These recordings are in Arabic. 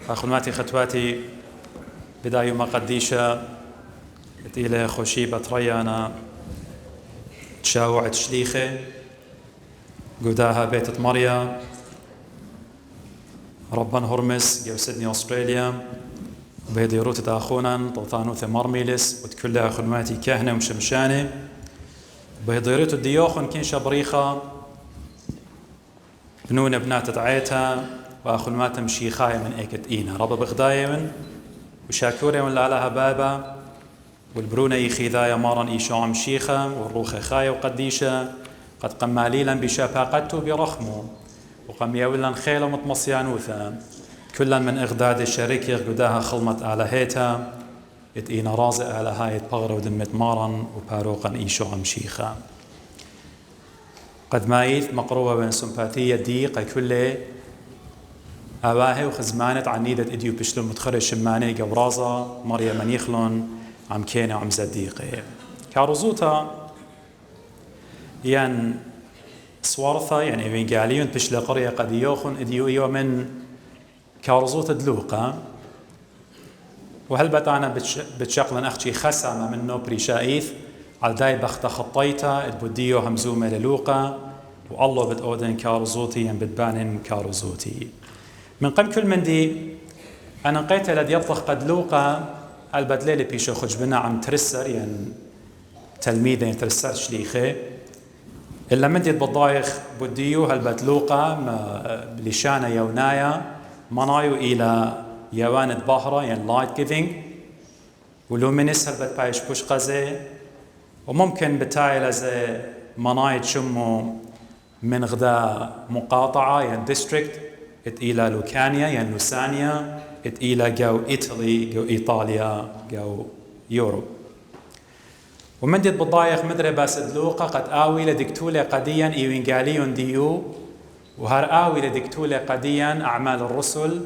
أخواتي ختواتي بداية ما قديشة إلى خوشي بطريانا تشاوع تشليخة قداها بيت مريا ربان هرمس جو سيدني أستراليا بيديروت تاخونا طلطانوث مرميلس وتكلها أخواتي كهنة ومشمشانة بيديروت الديوخن كين شبريخة بنون بنات تعيتها وأخواتها مشيخاية من إيكت إينا رب بغداية من وشاكورة من لالها بابا والبرونة إيخيذايا مارن إيشاع مشيخة والروخة خاية وقديشة قد قماليلا بشفاقته برخمه وقم يولا خيلا متمصيانوثا كلا من إغداد الشريك يغداها خلمة آلهيتا إتئينا رازئ آلهايت بغر ودمت مارن وباروقا إيشاع مشيخة قد مايث مقروبة بين سمباتية ديق كل أواهي وخزمانة عنيدة إديو بشلو متخرج شماني قورازة مريم منيخلون عم كينة وعم زديقة كاروزوتا ين سوارثا يعني إيفنجاليون بشلو قرية قد يوخن إديو إيو من كاروزوتا دلوقا وهل بتانا بتشقلن أختي خسامة من نوبري شايث على داي بخت خطيتا اتبديو همزومة للوقا والله بتأودن كارزوتي ين بتبانن كارزوتي من قبل كل من دي أنا نقيت لدي يطلق قد لوقا البدليل بيشو خجبنا عم ترسر ين تلميذة ين ترسر شليخة إلا من دي بضايخ بديو هالبتلوقا بلشانة يونايا منايو إلى يوانة بحرة ين لايت جيفينج ولومينس هالبت بايش بوش قزي وممكن بتاعي لزي منايت شمو من غدا مقاطعة ين ديستريكت إلى لوكانيا ين لوسانيا إلى جو إيطالي جو إيطاليا جو يوروب ومن دي بضايخ مدري باسد لوقا قد آوي لدكتولة قديا إيوينجاليون ديو وهر آوي لدكتولة قديا أعمال الرسل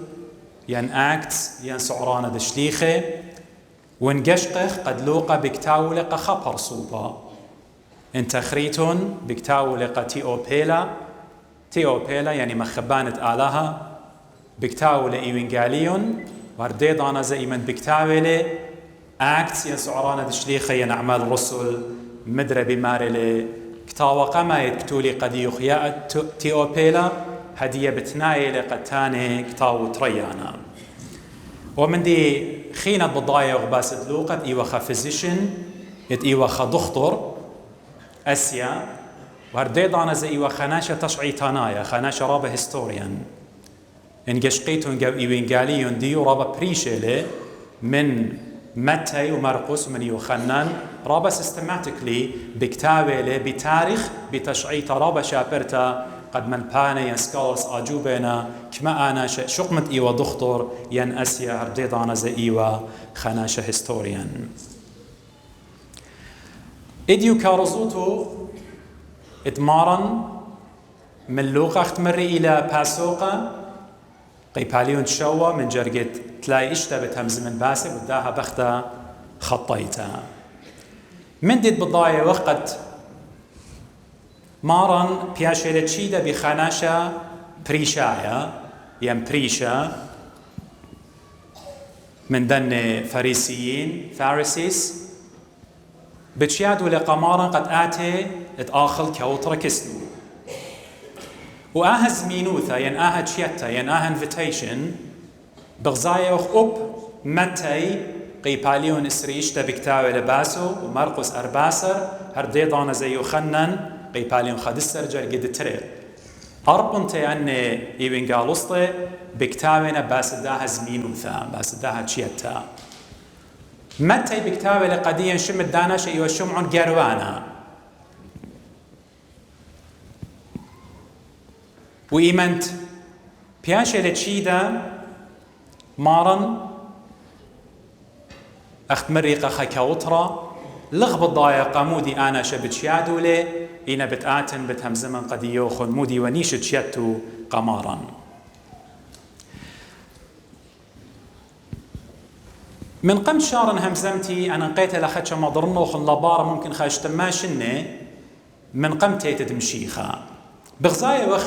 ين أكتس ين سعرانة دشليخة ونقشقخ قد لوقا بكتاولق خبر صوبا انت خريتون بكتاولق تيوبيلا يعني مخبانة آلها بكتاولة إيوينجاليون وارديضانا زي من بكتاولة أكتس ينسعرانا دشليخة ينعمال الرسل مدرة بمارلة كتاوقا ما يتكتولي قد يخياء تيوبيلا هدية بتناية لقتاني كتاو تريانا ومن دي خينة بضايا وغباسة لوقت إيوخا فيزيشن إيوخا دكتور أسيا وهرديضانا زي إيوخا ناشا تشعيطانايا خناشا رابا هيستوريان إن قشقيتون جو إيوينجاليون ديو رابا بريشيلي من متى ومرقس ومن يوخنان رابا سيستماتيكلي بكتابة بتاريخ بتشعيط رابا شابرتا قد من بانا ين سكالرز أجوبنا كما أنا شقمت إيوا دكتور ين أسيا هرديضانا زي إيوا خناشة هيستوريان إديو كارزوتو إدمارا من لوقا اختمري إلى باسوقا قيباليون تشوا من جرقت تلاقي اشتبت همز من باسي وداها بختا خطيتا من ديد بضايا وقت مارن بياشيلتشيدا بخناشة بريشايا ين بريشا من دن فارسيس بتشيادوا لقمارا قد آتي اتآخل كوتر كسلو وآها زمينوثا ين آها تشيتا ين آها انفيتيشن بغزايا وخ متى قيباليون اسريشتا بكتاوي لباسو ومرقس أرباسر هرديضانا زي يخنن قيباليون خدسر جرقد ترير أربنتي أني إيوينغالوسطي بكتاوينا باسداها زمينوثا باسداها تشيتا متى بكتاوي لقديا شمت داناش إيوا شمعون قروانا وإيمنت بياشي لتشيدا مارن أخت مريقة خكاوترا لغب الضايا قامودي أنا شبتشيادو لي إينا بتآتن بتهم زمن قد يوخن مودي ونيش تشيتو قمارا من قم شارن همزمتي أنا نقيت لخدش ما ضرنوخن لبارة ممكن خاشتماشني من قم تيتد مشيخا بغزايا وخ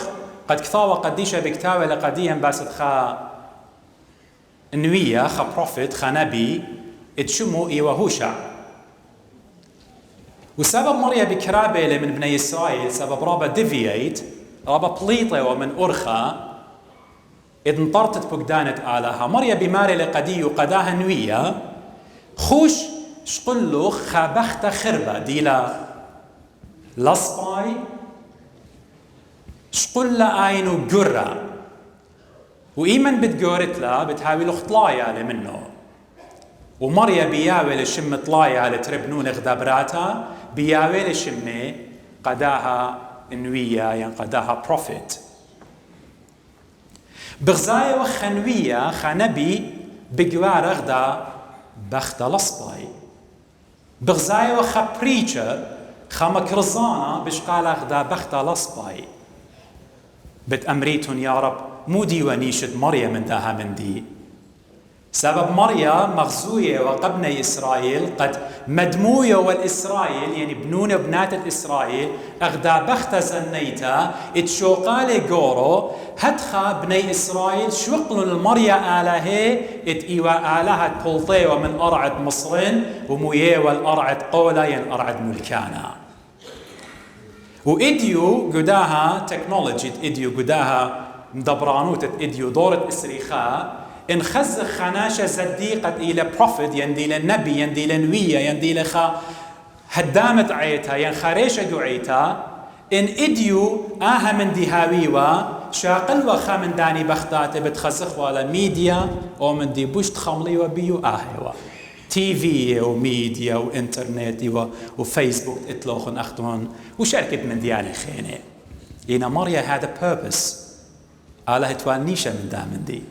قد كثاوة قديشة بكتاوة لقديا باسد خا نوية خا بروفيت خا نبي اتشمو إيوه هوشع. وسبب مريا بكرابة من بني إسرائيل سبب رابا ديفييت رابا بليطة ومن أرخا إذ انطرتت بقدانت آلها مريا بماري لقدي وقداها نوية خوش شقلو خابخت خربة ديلا لصباي شقل آينو قرة وإيمن بتقورت لا بتهاوي خطلايا منه ومريا بياوي لشم طلايا لتربنون غدابراتا بياوي لشمي قداها نوية يعني قداها بروفيت بغزاية وخنوية خنبي بقوار غدا بخت لصباي بغزاية وخبريتشر خمكرزانا بشقال غدا بخت لصباي بتأمريتون يا رب مو ديوانيشة مريم من داها من دي سبب مريم مغزوية وقبني إسرائيل قد مدموية والإسرائيل يعني بنون وبنات إسرائيل أغدا بخت زنيتا اتشوقالي قورو هدخا بني إسرائيل شوقلن المريا آلهي ات إيوا آلهة بولطي ومن أرعد مصرين ومويه والأرعد قولا ين أرعد ملكانا وإديو قداها تكنولوجي إديو قداها مدبرانوت إديو دورة إسريخا إن خز خناشة صديقة إلى بروفيت يندي للنبي يندي لنوية يندي لخا هدامت عيتها ين خريشة عيتها إن إديو من ديهاويوا شاقل وخا من داني بختات بتخزخ ولا ميديا أو من دي بوشت خملي وبيو آهوا تي في وميديا وإنترنت وفيسبوك إتلوخن أختون وشركة من ديالي خيني إنا مريا هذا purpose آله توانيشة من دا من دي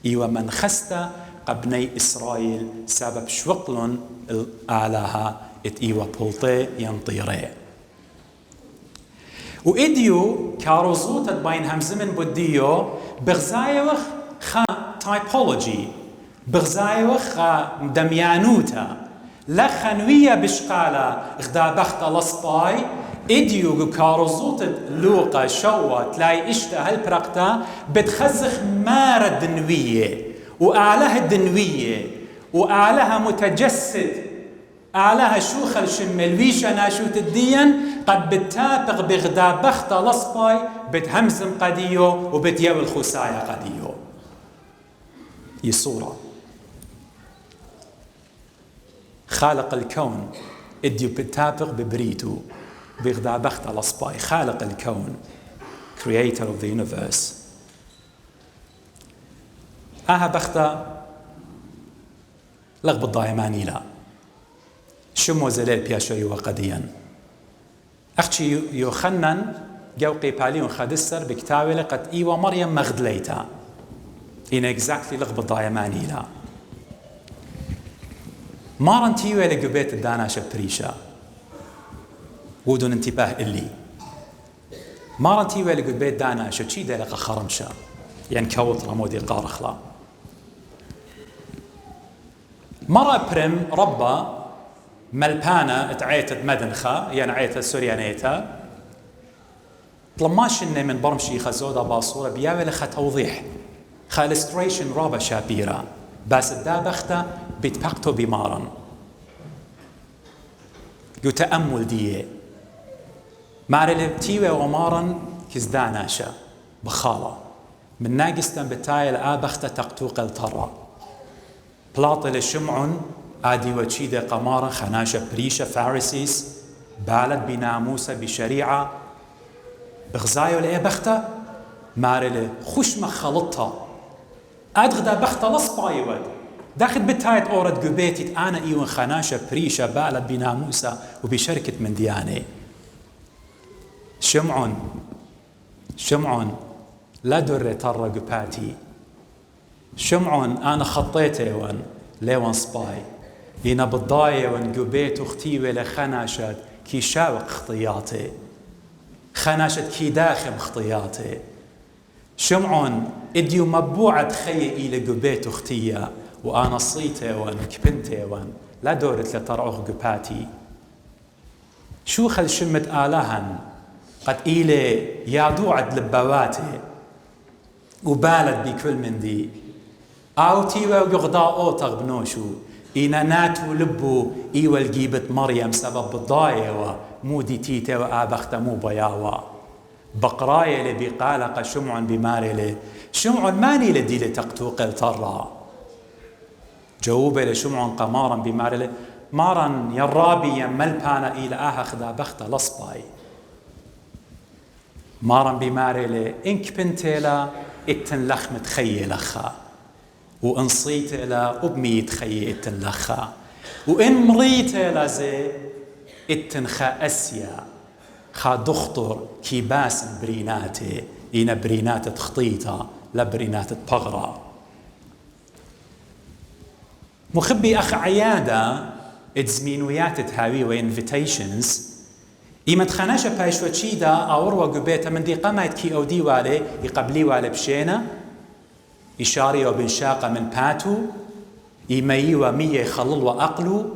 إيوة من خستا قبني إسرائيل سبب شوقلن آلها إت إيوة بولطي ينطيري وإديو كاروزوت بين همزمن بديو بغزايوخ خا تايبولوجي بغزايوخ خا دميانوتا لخنوية بشقالة غدا بخت لصباي إديو كاروزوت لوقا شوة تلاي إشتا هالبرقتا بتخزخ مارة دنوية وآلها الدنوية وآلها متجسد آلها شوخ الشملويشة ناشوت الدين قد بتابق بغدا بخت لصباي بتهمزم قديو وبتيو الخسايا قديو يصورة خالق الكون إديو بتابق ببريتو بغدا بخت لصباي خالق الكون creator of the universe بختا لغب الضايماني لا شمو زليل بياشوي وقديا أختي يوخنن جوقي باليون خادسر بكتاوي قد إيوة مريم مغدليتا إن exactly لغب الضايماني لا مارن تيوي لقبيت الداناشة بريشا ودون انتباه إلي مارن تيوي لقبيت داناشة تشي دالق خرمشا يعني كوت رمودي القارخلا مرة برم ربا ملبانا اتعيتت مدنخة يعني عيتت سوريانيتا طلماش إني من برمشي خزودة باصورة بياوي لخا توضيح خالستريشن رابا شابيرا بس الدابخته بيتبقتو بمارن يو تأمل ديه ماري تيوي ومارن كزداناشا بخالة من ناقستن بتايل آبخته تقتوق الترى بلاطل شمعن آدي وشيدة قمارا خناشة بريشة فارسيس بالد بناموسة بشريعة بغزايو لأي بخته ماري خشمة خلطها أدغدا بخته لصبايود داخل بتايت أورد قبيتي أنا إيوان خناشة بريشة بالد بناموسة وبشركة من ديانة شمعون لا در ترى قباتي شمعون أنا خطيته وان ليوان سباي إنا بالضاية وان قبيت أختي ولا خناشة كي شاوق خطياتي خناشة كي داخم خطياتي شمعون إديو مبوعة خي إلى قبيت أختي وأنا صيته وان كبنته وان لا دورت لترعوه قباتي شو خل شمت آلهن قد إلي يادوعد لبواتي وبالد بكل من دي آوتي ويغضاء أوتغ بنوشو إنا ناتو لبو إيوة الجيبة مريم سبب الضاية ومودي تيتا وآبخت مو بياوا بقراية لبي قالق شمع بماري شمع ماني لدي لتقتوق الترى جووبة لشمع قمارا بماري مارا يرابي يملبانا إلى آها خدا بخت لصباي مارا بماري إنك بنتيلا اتن لخم تخيي لخا وإن صيت إلى أبمي تخيي اتن لخا وإن مريت إلى زي اتن خا أسيا خا دخطر كيباس بريناتي إنا برينات تخطيطة لبرينات بغرة مخبي أخ عيادة اتزمينويات تهاوي وإنفيتيشنز إما تخاناشا بايشو تشيدا أوروا قبيتا من دي قامت كي أو دي والي يقبلي والي بشينا إشاري وبنشاقة من باتو إيمايوا مية يخلل وأقلو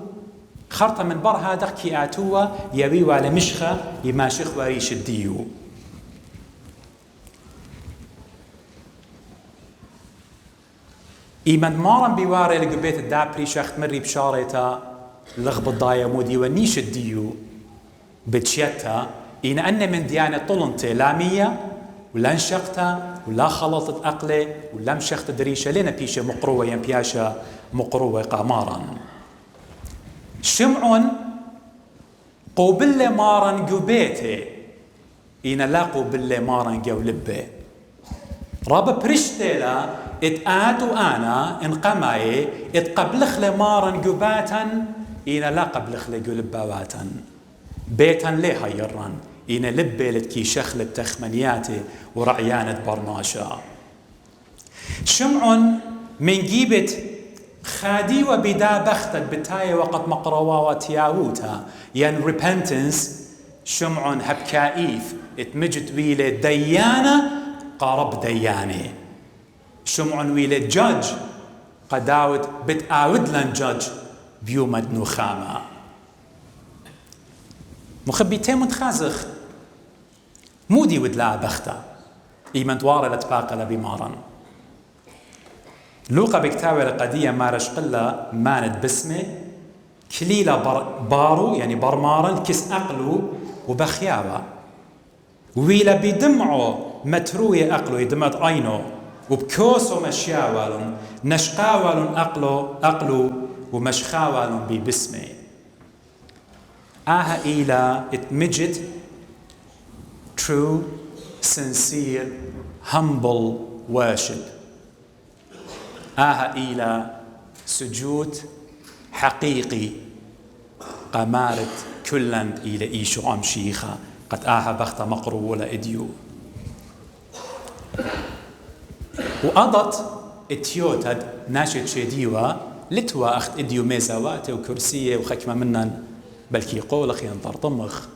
خرطة من بر هذا كي آتوا يوي والي مشخة يماشخ وريش الديو إيمان مارا بيواري لقبيت الدابري شخت مري بشاريتا لغب الضايا مودي ونيش الديو بتشيتا إن أن من ديانة طلنتي لا مية ولا انشقتا ولا خلطت أقلي ولا مشخت دريشة لنا بيشة مقروة ينبياشة مقروة قمارا شمع قوبل مارا قبيتي إن لا قوبل مارا قولبي رابا برشتيلا اتآتو أنا إن قماي اتقبلخ لمارا قباتا إن لا قبلخ لقلباواتا بيتا ليها يران إن لبيلت كي شخلة تخمنياتي ورعيانة برناشا شمع من جيبت خادي وبدا بختت بتاية وقت مقروا وتياوتا ين repentance شمع هبكائيف اتمجت ويلة ديانة قارب دياني شمع ويلة جاج قداوت بتآود لن جاج بيومد نخامة مخبيتين متخازخ مودي ودلا بختا إيمان دوارة لتباقى لبمارا لوقا بكتاوي القدية مارش قلة ماند بسمه كليلة بارو يعني برمارا كس أقلو وبخياوة ويلا بدمعو متروي أقلو يدمت عينو وبكوسو مشياوالن نشقاوالن أقلو ومشخاوالن ببسمه آها إلى اتمجد true, sincere, humble worship آها إلى سجود حقيقي قمارة كلا إلى إيشو أمشيخة قد آها بخت مقرولة إديو وأضت اتيوتد ناشد شديوة لتوا أخت إديو ميزاوات وكرسية وخكمة منن بلكي قولخ ينطر طمخ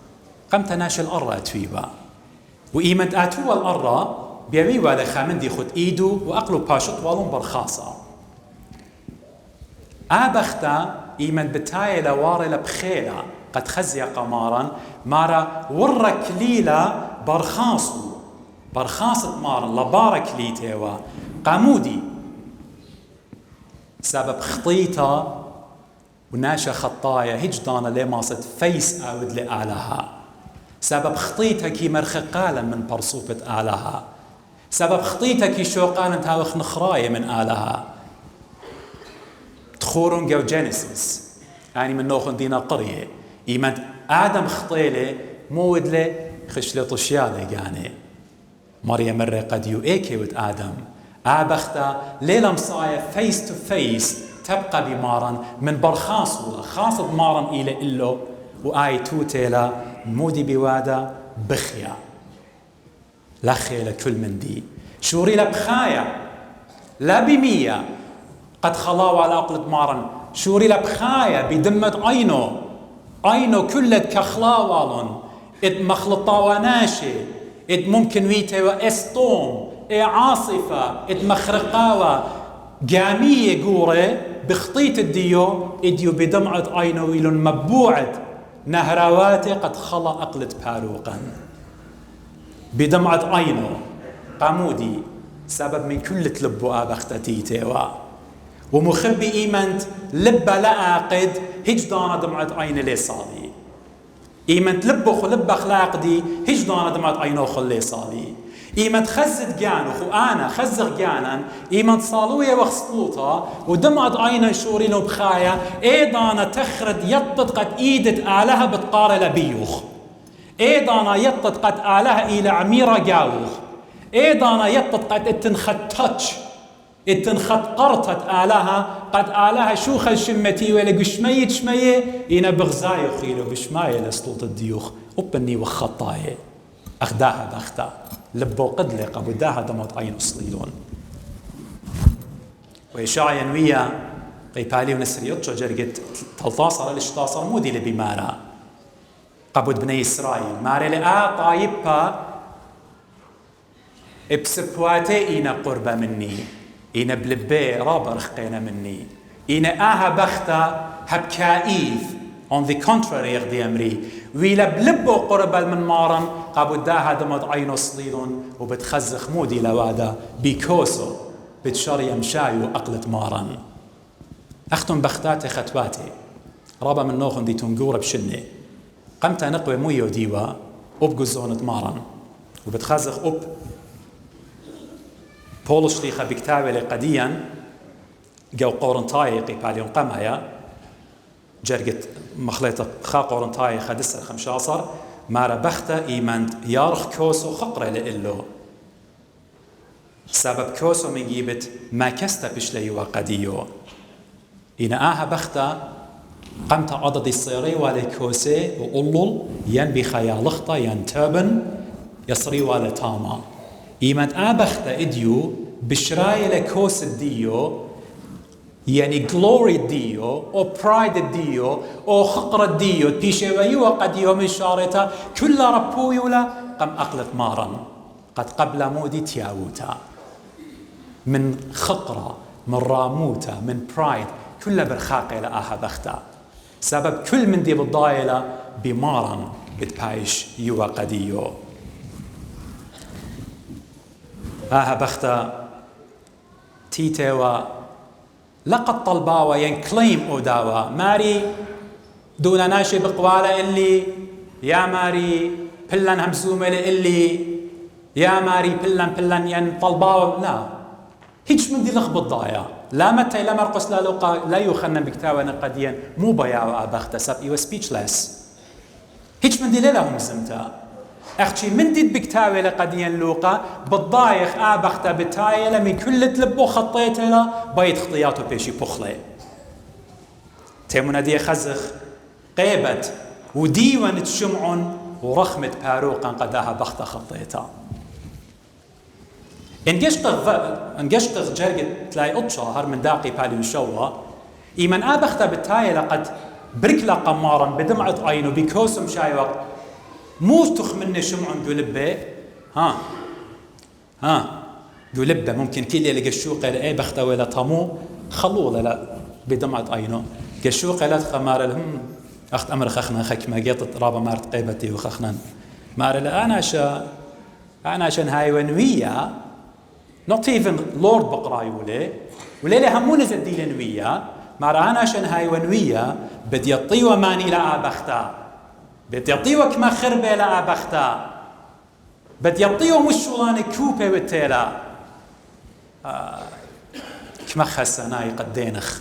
قمت ناش الأرة أتويبا وإيمت آتوا الأرة بيويوا لخامن دي خد إيدو وأقلو باشط والون برخاصة آبختا إيمن بتاية لواري لبخيلة قد خزي قمارا مارا ورك ليلة برخاصة مارا لبارك ليتيوا قامودي سبب خطيطة وناشا خطايا هجدانا لماصت فيس آود لآلها سبب خطيتها كي مرخ قالا من برصوفة آلها سبب خطيتها كي شوقانا تاوخ نخراية من آلها تخورون جو جينيسيس يعني من نوخن دينا قرية إيمان آدم خطيلة مود له خشلة طشيالة يعني مريم مرة قد يؤيكي ود آدم آبختا ليلة مصايا فيس تو فيس تبقى بمارا من برخاص ولا خاصة مارا إلى إلو وآي توتيلا مودي بوادا بخيا لخي لكل من دي شوري لبخايا لا بمية قد خلاوا على أقلة مارا شوري لبخايا بدمة عينو كلت كخلاوالون إد مخلطاواناشي إد ممكن ويتي وإستوم عاصفة إد مخرقاوة جامية قورة بخطيط الديو إديو بدمعة عينو ويلون مبوعة نهراواتي قد خلا أقلت باروقا بدمعة عينو قامودي سبب من كل تلبو آبختتي تيوا ومخبي إيمنت لبا لآقد هج دانا دمعت عين لي صالي إيمنت لبخ لبا خلاق دي هج دانا دمعت عينوخ لي صالي إيمنت خزت جانوخ وأنا خزغ جانا إيمنت صالوية وخسطوطة ودمعت عينا شورين وبخايا إيضانا تخرد يطت قد إيدت آلها بتقار لبيوخ إيضانا يطت قد آلها إلى عميرة جاوخ إيضانا يطت قد اتنخد تاتش اتنخد قرطت آلها قد آلها شوخ الشمتي ولا قشمية شمية إنا بغزاي خيلو بشماية لسطوط الديوخ وبني وخطاية أخداها بأخدا لبو قدلق أبو داها دموت عين صليلون وإشاعي ينوية قيبالي ونسريوتشو جرقت تلطاصر الاشتاصر مودي لبمارا قبود بني إسرائيل ماري لآ طايبا بسبواتي إنا قربة مني إنا بلبي رابر خقينا مني إنا آها بختا هبكائيف on the contrary يغدي أمري ويلا بلبو قربة من مارن قابود داها دمت عينو صليلون وبتخزخ مودي لوادا بيكوسو بتشري مشاي وأقلت مارن أختم بختاتي ختواتي رابا من نوخن دي تنقور بشني قمت نقوى مويو ديوا أبقو زونة مارن وبتخزخ بولش ليخا بكتابة لقديا جو قورنتاي قيباليون قمايا جرقت مخليطة خا قورنتاي خدسر 15 مارا بختا إيمانت يارخ كوسو خقرة لإلو سبب كوسو من جيبت ما كستا بشلي وقديو إنا آها بختا قمت عضد الصيري والي كوسي وقلل ين بخيالختا ين تابن يصري والي تاما إيمانت بختا إديو بشراي لكوس الديو يعني glory ديو أو pride ديو أو خقر ديو تيشيوي وقد يوم شارتا كل ربويولا قم أقلت مارا قد قبل مودي تياوتا من خقرة من راموتا من pride كل برخاقة لآها بختا سبب كل من دي بالضايلة بمارا بتبايش يوا قديو آها بختا تيتوا لقد طلباوا ينكليم أوداوا ماري دون ناشي بقوالة اللي يا ماري بلن همزومة اللي يا ماري بلن ين طلباوا لا هيج من دي لخبط ضايا لا متى لا مرقس لا لقى لا يخنن بكتاوى نقديا مو بياوا أبخت سب يو سبيتشلس هيج من دي لهم زمتا أختي من دي بكتاوى لقديا لوقا بالضايخ أبخت بتايلة من كل تلبو خطيتها بايد خطياته بيشي بخلي تيمونا دي خزخ قيبت وديوان تشمعن ورخمة باروقا قداها بخت خطيتها انجشتغ جرقت تلاقي أطشا هر من داقي بالي وشوا إيمن أبخت بتايلة قد بركلا قمارا بدمعة عينه بكوسم شاي وقت مو تخ مني شمعن دولبة دولبة ممكن كل اللي قشوقة لأي بختة ولا طمو خلوه لا بدمعة عينه قشوقة لا تخمار لهم أخت أمر خخنا خكمة جيت رابا مارت قيبتي وخخنا مار لا أنا عشان هاي ونوية not even Lord بقراي ولا همون زدي لنوية مار أنا عشان هاي ونوية بدي يطي وماني لا بختة بدي يطيو كما خربة لا بختا بدي يطيو مشولان كوبة والتيلا كما خسناي قدينخ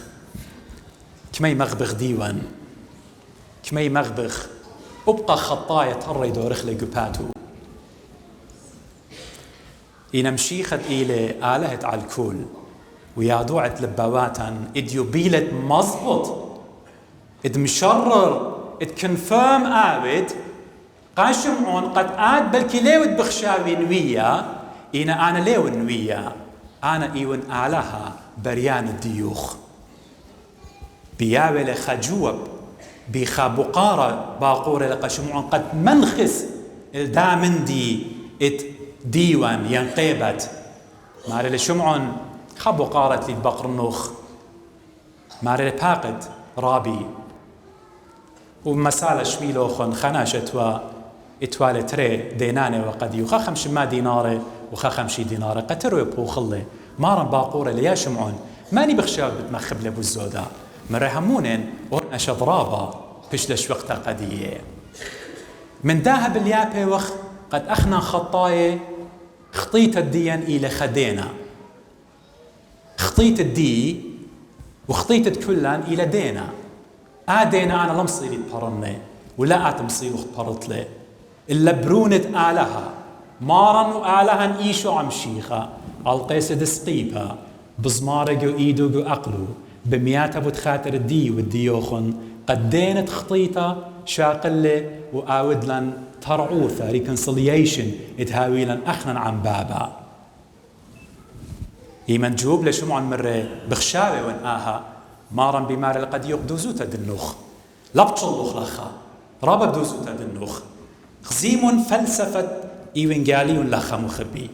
كما يمغبغ ديوان كما يمغبغ أبقى خطايا تري دورخ لقباتو إنا مشيخت إلي آلهت على الكل ويادوعت لبواتا إديو بيلت مظبط إد مشرر اتكنفيرم آبد قاشمعون قد آد بلكي ليود بخشاوي نوية أنا ليو نوية أنا إيون آلها بريان الديوخ بياوي لخجوب بخابقارة باقورة لقاشمعون قد منخس الدامن دي ات ديوان ينقيبت ماري لشمعون خابقارة للبقرنوخ ماري لباقد رابي ومسالة شميلوخن خناشت اتوالي تري ديناني وقد يخخم شما ديناري وخخم شي ديناري قتروا يبقوا خلي مارن باقورة ليا شمعون ماني بخشاو بتمخب لبو الزودا مرهمونن ورنش ضرابة بشلش وقتا قدية من داها باليابي وخ قد أخنا خطاية خطيت الدين إلى خدينا خطيت الدي وخطيت كلان إلى دينا آدينا أنا لمصيري تبرني ولا آتمصيري تبرطلي إلا برونة آلها مارن وآلها إيشو عمشيخة القيس دسقيبها بزمارق وإيدو وأقلو بمياتا بتخاتر الدي والديوخن قد دينت خطيطة شاقلة وآودلن ترعوثة ريكونسليشن اتهاويلن أخنا عن بابا إيمن جوب لشمعن مرة بخشاوي ونآها مارن بمار قد يقدوزوتا دنوخ لبطلوخ لخا رابا بدوزوتا دنوخ خزيم فلسفة إيوانجاليون لخا مخبي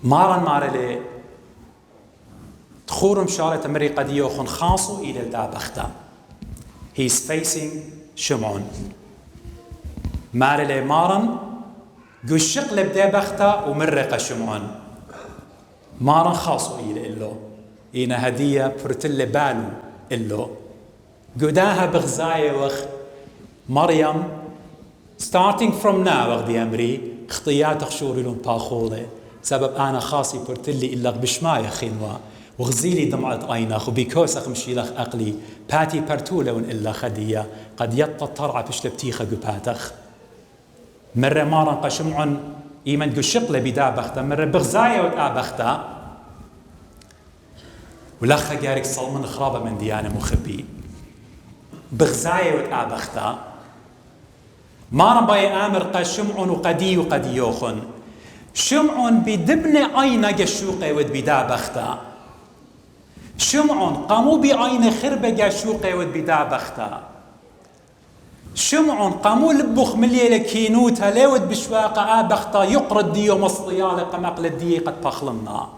مارن تخورم شارة مري قد يوخن خاصو إلى الدابختا He's facing شمعون مارن قشق لبدابختا ومرق شمعون مارن خاصو إلى إلو إينا هدية برتل بالو إلو قداها بغزاية وخ مريم starting from now وغدي أمري خطيات خشوري لون باخوضي سبب أنا خاصي برتلي إلا بشماية خينوا وغزيلي دمعت عيناخ وبيكوسخ مشيلخ أقلي باتي برتولون إلا خدية قد يططرع بشلبتيخة قباتخ مرة مارن قشمعن إيمن قشق لبدابختا مرة بغزاية وتآبختا ولخا جارك صلمن خرابة من ديانة مخبي بغزاية وتآبختا مارن باي آمر قشمعن وقديوخن شمعون بدبن عين قشوقي ود بدابختا شمعون قاموا بعين خربة قشوقي ود بدابختا شمعون قاموا لبخ مليلة كينوتا ليود بشواقة آبختا يقرد ديو مصريالة قمقل الدي قد بخلنا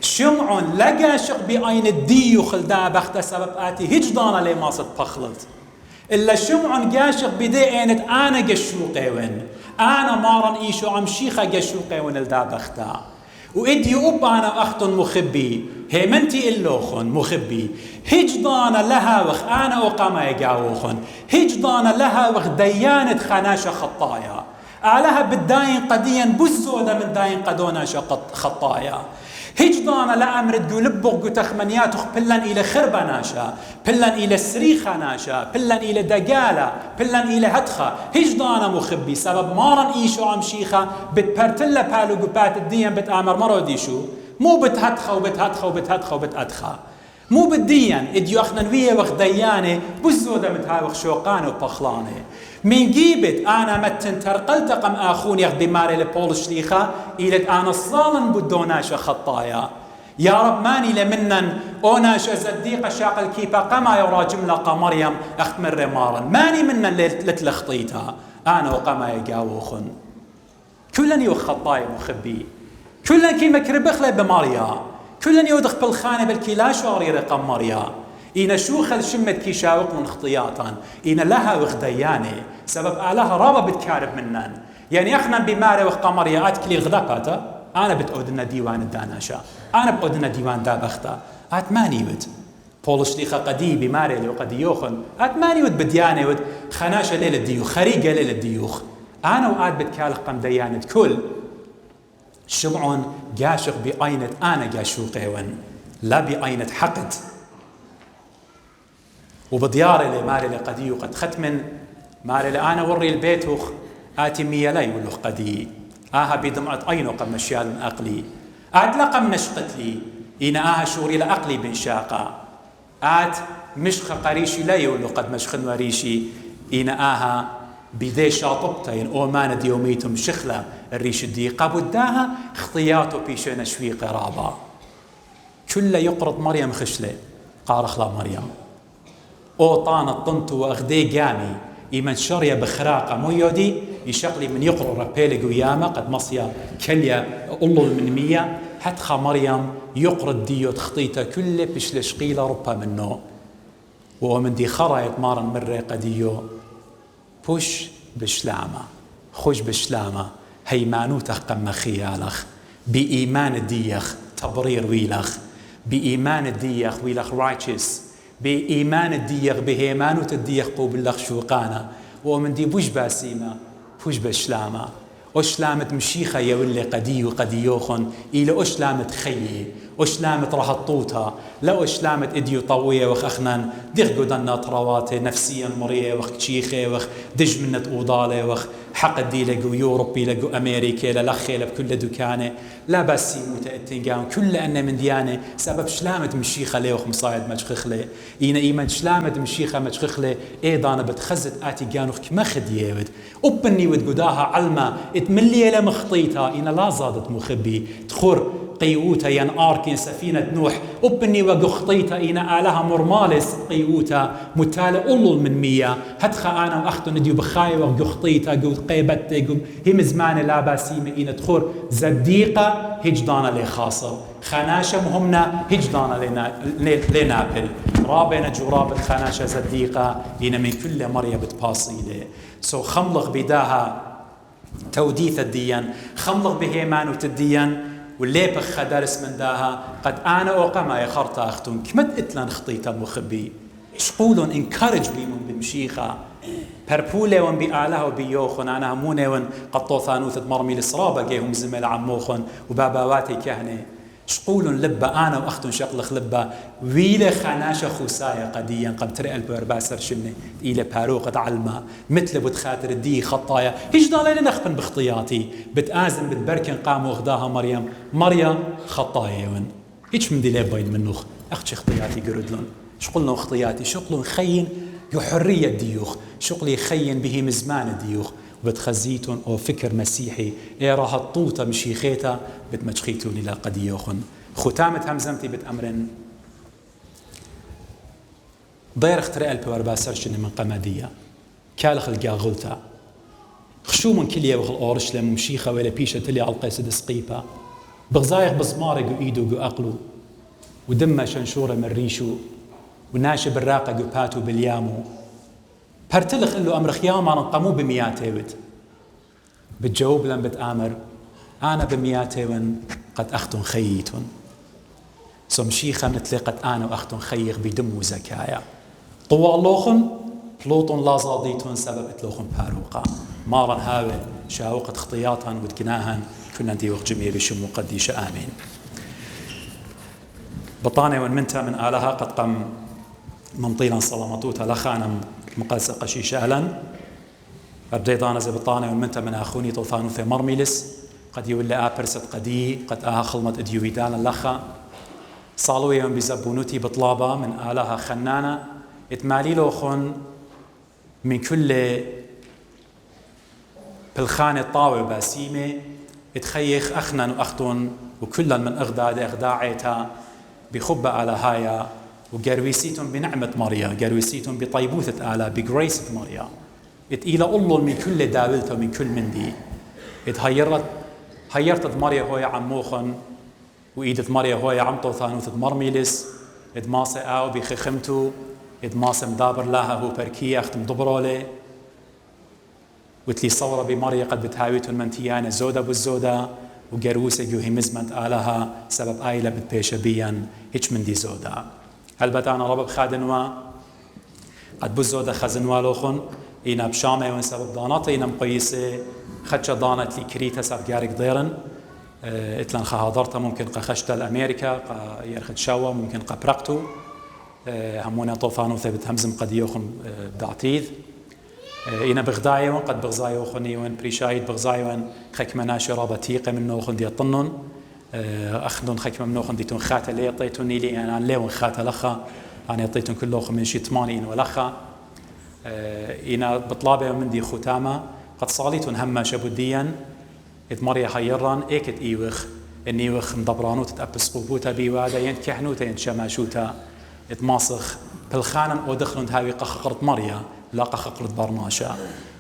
شمعون لقاشق بعين الديو خلدابختا سبب آتي هجدانا لي ماصد بخلت إلا شمعون قاشق بدينت أنا قشوقي وين أنا مارن إيشو عمشيخة قشوقي ونلدابختا وإدي أنا أخت مخبي هيمنتي إلوخن مخبي هجدان لها وخ أنا أقام يقاوخن هجدان لها وخ ديانة خناشة خطايا أعلها بالداين قديا بزودة من داين قدوناشة خطايا هجدان لأمر تقول بغ تخمنيات بلن إلى خربة ناشا بلن إلى سريخة ناشا بلن إلى دقالة بلن إلى هدخة هجدان مخبي سبب مارن إيشو عمشيخة بتبرتلة بالو قبات الدين بتآمر مرو ديشو مو بتهدخة وبتهدخة وبتهدخة وبتأدخة مو بالدين إديو أخنا نوية وخ ديانة بزودة متها وخ شوقانة وبخلانة من جيبت أنا متن ترقلت قم آخون يخدي ماري لبول شليخة إلت أنا صالن بدوناش خطايا يا رب ماني لمنن أوناش زديقة شاق الكيبا قما يرى جملة مريم أخت من رمارا ماني منن لتلخطيتها أنا وقما يقاوخن كلن يوخ خطايا مخبي كلن كي مكربخ بماريا كلن يودخ بالخانة بالكلاش واري رقم مريا إن شوخل شمت كي شاوق من خطياتا إن لها وخديانة سبب آلها رابا بتكارب منن يعني أخنا بماري وقمريا أتكلي غذاقاتا أنا بتقودنا ديوان الداناشا أنا بقودنا ديوان دابختا أتماني ود بولش ليخا قدي بماري لو قديوخن أتماني ود بديانة ود خناشة ليلة ديوخ خريقة ليلة ديوخ أنا وآد بتكالق قم ديانة كل شمعون قاشق بعينة أنا قاشوقيون لا بعينة حقد وبدياري لي ماري لقدي وقد ختمن ماري لأنا وري البيت وخ آتي ميالي ولخ قدي آها بدمعة عينو قم مشيال أقلي آد لقم نشقت لي إن آها شوري لأقلي بنشاقا آد مشخ قريشي لي ولو قد مشخن وريشي إن آها بذي شاطبتين أومان ديوميتم شخلة الريش الديقة بداها خطياتو بيشين شوي قرابة كل يقرض مريم خشلة قارخلا مريم أو طانت طنتو وأغدي قامي إيمن شرية بخراقة ميودي يشقلي من يقرأ ربيلي قيامة قد مصيا كليا أولو من مية حتخا مريم يقرد ديو تخطيته كله بشلش قيلة ربا منه ومن دي خرايط مارن مرة قديو بوش بشلامة خوش بشلامة هيمانو تخقم خيالخ بإيمان الديخ تبرير ويلخ بإيمان الديخ ويلخ righteous بإيمان الديخ بهيمانو الديخ قوبلخ شوقانا ومن دي بوش باسيمة بوش بشلامة أشلامت مشيخة يولي قدي وقديوخن إلى أشلامت خيي أشلامت رهطوتها لا أشلامت إديو طوية وخ أخنان ديغ قدنا طرواتي نفسيا مرية وخ تشيخي وخ دج منت أوضالي وخ حق دي لقو يوروبي لقو أمريكا للخي بكل دكانة لا بس يموت التنقان كل أن من ديانة سبب شلامت مشيخة لي وخ مصايد مجخخلي إينا إيمان شلامت مشيخة مجخخلي إيضانا بتخزت آتي قانوخ كما خديود أبني ودقداها علما اتملي لمخطيتها إينا لا زادت مخبي تخور قيوتا ين آركين سفينة نوح أبني وقخطيتا إينا آلها مرمالس قيوتا متالة أولو من مية هدخا أنا وأختو نديو بخاي وقخطيتا قو قيبتي قو هم زمان لا باسيمة إينا تخور زديقة هجدانا لي خاصر خناشة مهمنا هجدانا لنابل رابنا جراب الخناشة زديقة إينا من كل مرية بتباصيلة خملغ بداها توديث الديان خملغ بهيمان وتديان واللي بخ درس من داها قد أنا أوقما يخرط أختون كمد إتلان خطيتا مخبي شقولون انكارج بيمون بمشيخة بربولي ون بآلها وبيوخن أنا هموني ون قطو ثانوثة مرمي لسرابة جيهم زميل عموخن وباباواتي كهني شقولون لبا أنا وأختون شقلخ لبا ويلي خناشة خوسايا قديا قد ترئ البرباسر شني إلى باروقة علما مثل بتخاطر الدي خطايا هيش ضالي نخبن بخطياتي بتآزم بتبركن قام وخداها مريم خطايا ون هيش من دي لابين منوخ أختش خطياتي قردلون شقلنا خطياتي شقلون خين يحرية ديوخ شقلي خين به مزمان ديوخ بتخزيتون أو فكر مسيحي راها الطوطة مشيخيتا بتمجخيتون إلى قديوخن ختامة همزمتي بتأمرن ضير اختراء البواربا سرشن من قمادية كالخ القاغلتا خشو من كلية وخل أورشلم مشيخة ولا بيشة تلي على القيسد سقيبا بغزايق بزمارق وإيدو جو أقلو ودمة شنشورة من ريشو وناشب الراقة جو باتو باليامو برتلخ إنه أمر خياما نقمو بمياتيوت بتجاوب لن بتآمر أنا بمياتيون قد أختن خييتون سمشيخة مثل قد أنا وأختن خيغ بدمو زكايا طوال لوخن بلوطن لا زاضيتون سبب اتلوخن باروقا مارا هاول شاوقت خطياتها ودكناهن كنا ندي وقت جميع بشمو قديش آمين بطانة ومنتا من آلها قد قم منطيلا صلامتوتا لخانم مقاسة قشيشة ألن أبديضانا زي بطانة ومنتا من أخوني طوفانو في مرميلس قد يولي آبرست قدي قد خلمت إديويدان اللخا صالوا يوم بزبونوتي بطلابة من آلها خنانة اتمالي لوخن من كل بالخانة طاوة باسيمة اتخيخ أخنن وأختن وكلا من إغداعيتها بخبة على هايا وقرويسيتهم بنعمة مريا قرويسيتهم بطيبوثة آلا بجريسة مريا إلى الله من كل داولته ومن كل مندي هيرت مريا هوي عموخن وإيدت مريا هوي عمطو ثانوثة مرميلس ماسة آو بخخمتو ماسة مدابر لها هو بركية أختم دبرولي وتلي صورة بمريا قد بتهاويتون منتيانة زودة بالزودة وقروسة جو همزمت آلها سبب آيلة بتبيش بيان هيش من دي زودة البته أنا ربب خادنوا قد بزودة خزنوا لوخن إنا بشامة وين سبب دانات إنا مقيسة خدش دانت لي كريتا سب جارك ضيرن إتلان خهادرتا ممكن قخشت الأمريكا يرخد شوا ممكن قبرقتو همونا طوفانو ثبت همزم قد يوخن بعتيذ إنا بغداية وين قد بغزاية وخني وين بريشايد بغزاية وين خكمنا شرابة تيقة من نوخن دي طنن أخذون خكمة من نوخن ديتون خاتة لي يطيتوني لي أنا ليون خاتة لخا أنا يطيتون كل لوخن من شي 80 ولخا إنا بطلابة من دي ختامة قد صاليتون هما شبوديا مريا حيران إيكت إيوخ النيوخ مدبرانو تتأبس قبوتا بيوادا ينتكحنوتا ينتشماشوتا اتماسخ بالخانن ودخلون هاوي قخقرت مريا لا قخقرت برناشا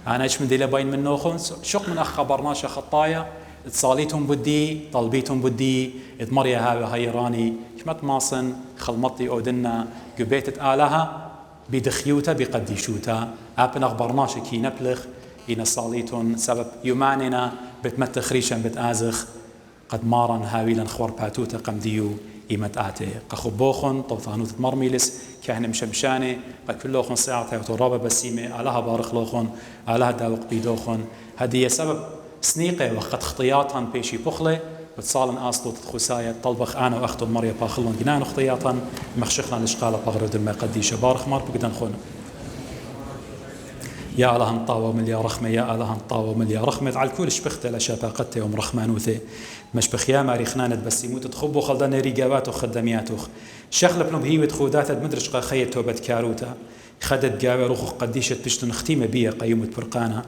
أنا إيش من دي لبين من نوخن شق من أخ برناشا خطايا اتصاليتهم بدي طلبيتهم بدي مريا هاوي هيراني كمت ماصن خلمطي أودنا قبيتت آلها بدخيوتا بقديشوتا أبن أخبرناش كي نبلغ إن صاليتون سبب يماننا بتمتخ ريشا بتآزخ قد مارن هاويلا خوار باتوتا قمديو إيمت آتي قخبوخن طوطانوت مرميلس كهن مشمشاني قكلوخن ساعتها وترابة بسيمة علىها بارخلوخن علىها داوق بيدوخن هدي سبب سنيقة وقت خطياتن بيشي بخلة بتصالن آسلو تدخسايا طلبخ أنا وأختو المريا باخلن جنان خطياتن مخشخنا لشقالة بغرد ما قديش بارخ مار بقدن خون يا الله انطاوة مليا رخمة يا الله انطاوة مليا رخمة على الكل شبخت لشاباقته ومرخمانوثه مشبخ يا ماري خنانت بس يموت تخبو خلدنا ريقاباته خدمياته شخل بنو بهي وتخودات مدرش خير توبت كاروتا خدت قاوي روخ قديشة بشتن ختيمة بيا قيومة برقانا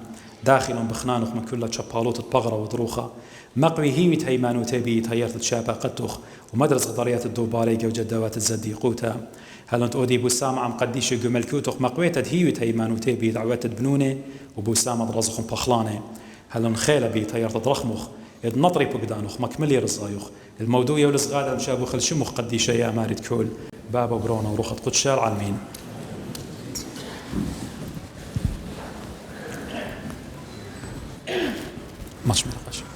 داخل بخنانوخ من كل شبالوت بغرة وضروخة مقوي هيوت هيمانوته بي تهيرت شاباقته ومدرس غضريات الدوباريقة وجدوات الزديقوتا هل انت اودي بوسام عم قديش جملكوتخ مقويتد هيوت هيمانوته بي دعوات بنونه وبوسام درزخ بخلانه هل خيله بي تهيرت درخمخ إذ نطري بقدانوخ مكملي رزايوخ الموضوع والصغادة مشابو خل شمخ قديش يا مارد كول بابا برونا وروخت قدشال عالمين مش مناقشه